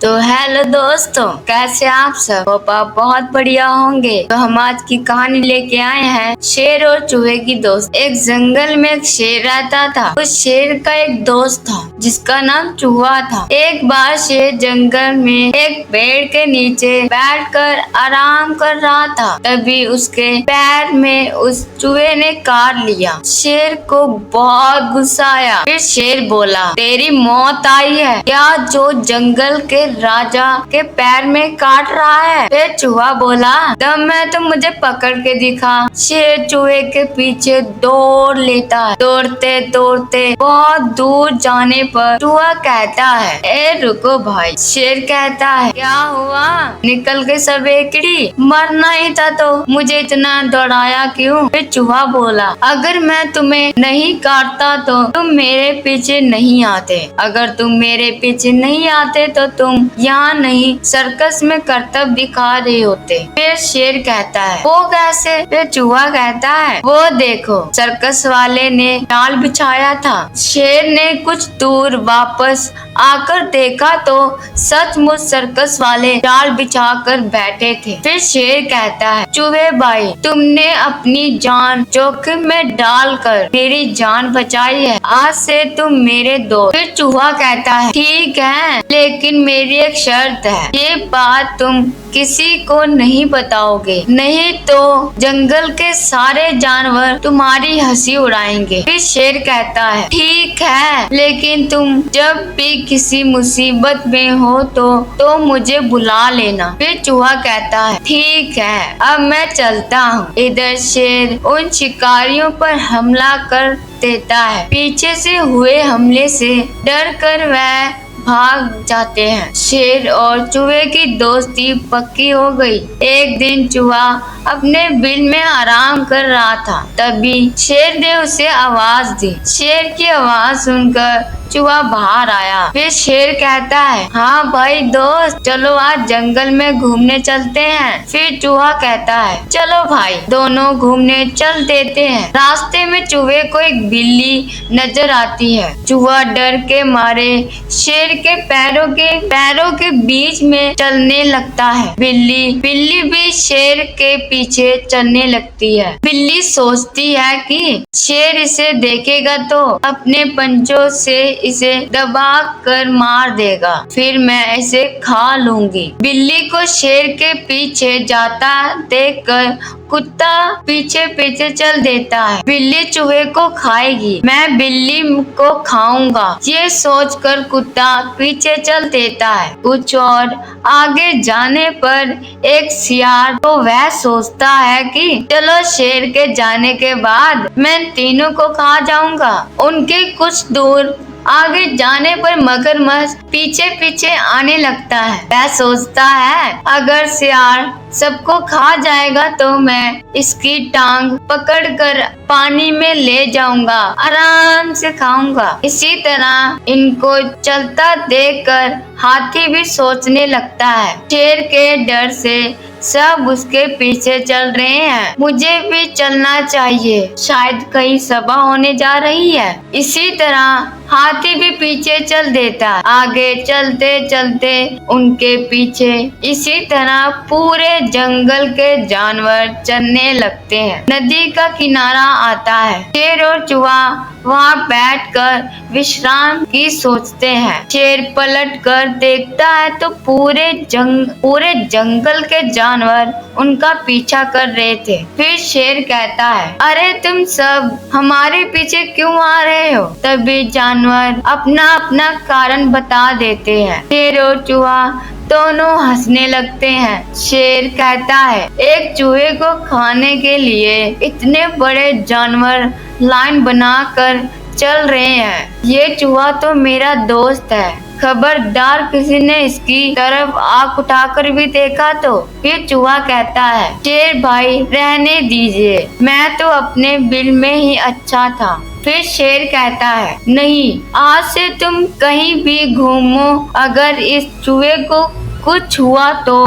तो हेलो दोस्तों, कैसे आप सब? होप आप बहुत बढ़िया होंगे। तो हम आज की कहानी लेके आए हैं शेर और चूहे की दोस्त। एक जंगल में एक शेर रहता था। उस शेर का एक दोस्त था जिसका नाम चूहा था। एक बार शेर जंगल में एक पेड़ के नीचे बैठकर आराम कर रहा था। तभी उसके पैर में उस चूहे ने काट लिया। शेर को बहुत गुस्सा आया। फिर शेर बोला, तेरी मौत आई है क्या जो जंगल के राजा के पैर में काट रहा है? फिर चूहा बोला, दम है तो मुझे पकड़ के दिखा। शेर चूहे के पीछे दौड़ लेता है। दौड़ते दौड़ते बहुत दूर जाने पर चूहा कहता है, ए रुको भाई। शेर कहता है, क्या हुआ? निकल गई सब एकड़ी? मरना ही था तो मुझे इतना दौड़ाया क्यों? फिर चूहा बोला, अगर मैं तुम्हें नहीं काटता तो तुम मेरे पीछे नहीं आते। अगर तुम मेरे पीछे नहीं आते तो तुम यहाँ नहीं सर्कस में करतब दिखा रहे होते। फिर शेर कहता है, वो कैसे? फिर चूहा कहता है, वो देखो सर्कस वाले ने जाल बिछाया था। शेर ने कुछ दूर वापस आकर देखा तो सचमुच सर्कस वाले जाल बिछाकर बैठे थे। फिर शेर कहता है, चूहे भाई तुमने अपनी जान जोखिम में डालकर मेरी जान बचाई है। आज से तुम मेरे दोस्त। फिर चूहा कहता है, ठीक है, लेकिन मेरी एक शर्त है। ये बात तुम किसी को नहीं बताओगे, नहीं तो जंगल के सारे जानवर तुम्हारी हंसी उड़ाएंगे। फिर शेर कहता है, ठीक है, लेकिन तुम जब भी किसी मुसीबत में हो तो मुझे बुला लेना। फिर चूहा कहता है, ठीक है, अब मैं चलता हूँ। इधर शेर उन शिकारियों पर हमला कर देता है। पीछे से हुए हमले से डर कर वह भाग जाते हैं। शेर और चूहे की दोस्ती पक्की हो गई। एक दिन चूहा अपने बिल में आराम कर रहा था। तभी शेर ने उसे आवाज दी। शेर की आवाज सुनकर चूहा बाहर आया। फिर शेर कहता है, हाँ भाई दोस्त, चलो आज जंगल में घूमने चलते हैं। फिर चूहा कहता है, चलो भाई, दोनों घूमने चल देते हैं। रास्ते में चूहे को एक बिल्ली नजर आती है। चूहा डर के मारे शेर के पैरों के बीच में चलने लगता है। बिल्ली भी शेर के पीछे चलने लगती है। बिल्ली सोचती है कि शेर इसे देखेगा तो अपने पंजों से इसे दबा कर मार देगा, फिर मैं इसे खा लूंगी। बिल्ली को शेर के पीछे जाता देखकर कुत्ता पीछे पीछे चल देता है। बिल्ली चूहे को खाएगी, मैं बिल्ली को खाऊंगा, ये सोचकर कुत्ता पीछे चल देता है। कुछ और आगे जाने पर एक सियार तो वह सोचता है कि चलो शेर के जाने के बाद मैं तीनों को खा जाऊंगा। उनके कुछ दूर आगे जाने पर मगरमच्छ पीछे पीछे आने लगता है। वह सोचता है, अगर सियार सबको खा जाएगा तो मैं इसकी टांग पकड़कर पानी में ले जाऊंगा, आराम से खाऊंगा। इसी तरह इनको चलता देखकर हाथी भी सोचने लगता है, शेर के डर से सब उसके पीछे चल रहे हैं, मुझे भी चलना चाहिए, शायद कहीं सभा होने जा रही है। इसी तरह हाथी भी पीछे चल देता। आगे चलते चलते उनके पीछे इसी तरह पूरे जंगल के जानवर चलने लगते हैं। नदी का किनारा आता है। शेर और चूहा वहाँ बैठकर विश्राम की सोचते हैं। शेर पलट कर देखता है तो पूरे जंगल के जानवर उनका पीछा कर रहे थे। फिर शेर कहता है, अरे तुम सब हमारे पीछे क्यों आ रहे हो? तभी जानवर अपना अपना कारण बता देते हैं। शेर और चूहा दोनों हंसने लगते हैं। शेर कहता है, एक चूहे को खाने के लिए इतने बड़े जानवर लाइन बनाकर चल रहे हैं। ये चूहा तो मेरा दोस्त है, खबरदार किसी ने इसकी तरफ आंख उठाकर भी देखा तो। फिर चूहा कहता है, शेर भाई रहने दीजिए, मैं तो अपने बिल में ही अच्छा था। फिर शेर कहता है, नहीं, आज से तुम कहीं भी घूमो, अगर इस चूहे को कुछ हुआ तो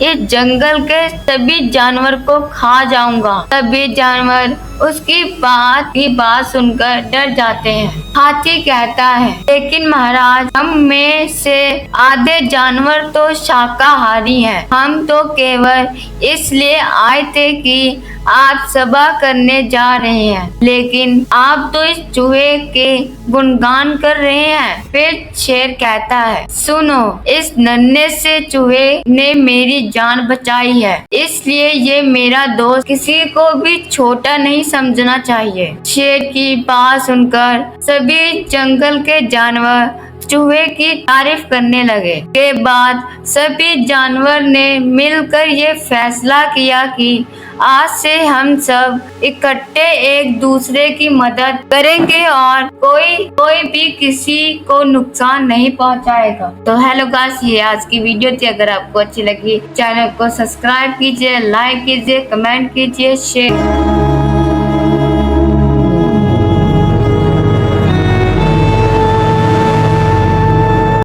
इस जंगल के सभी जानवर को खा जाऊंगा। सभी जानवर उसकी बात सुनकर डर जाते हैं। हाथी कहता है, लेकिन महाराज, हम में से आधे जानवर तो शाकाहारी हैं। हम तो केवल इसलिए आए थे कि आप सभा करने जा रहे हैं, लेकिन आप तो इस चूहे के गुणगान कर रहे हैं। फिर शेर कहता है, सुनो, इस नन्हे से चूहे ने मेरी जान बचाई है, इसलिए ये मेरा दोस्त। किसी को भी छोटा नहीं समझना चाहिए। शेर की बात सुनकर सभी जंगल के जानवर चूहे की तारीफ करने लगे। के बाद सभी जानवर ने मिलकर ये फैसला किया कि आज से हम सब इकट्ठे एक दूसरे की मदद करेंगे और कोई भी किसी को नुकसान नहीं पहुंचाएगा। तो हेलो गाइस, ये आज की वीडियो थी। अगर आपको अच्छी लगी, चैनल को सब्सक्राइब कीजिए, लाइक कीजिए, कमेंट कीजिए, शेयर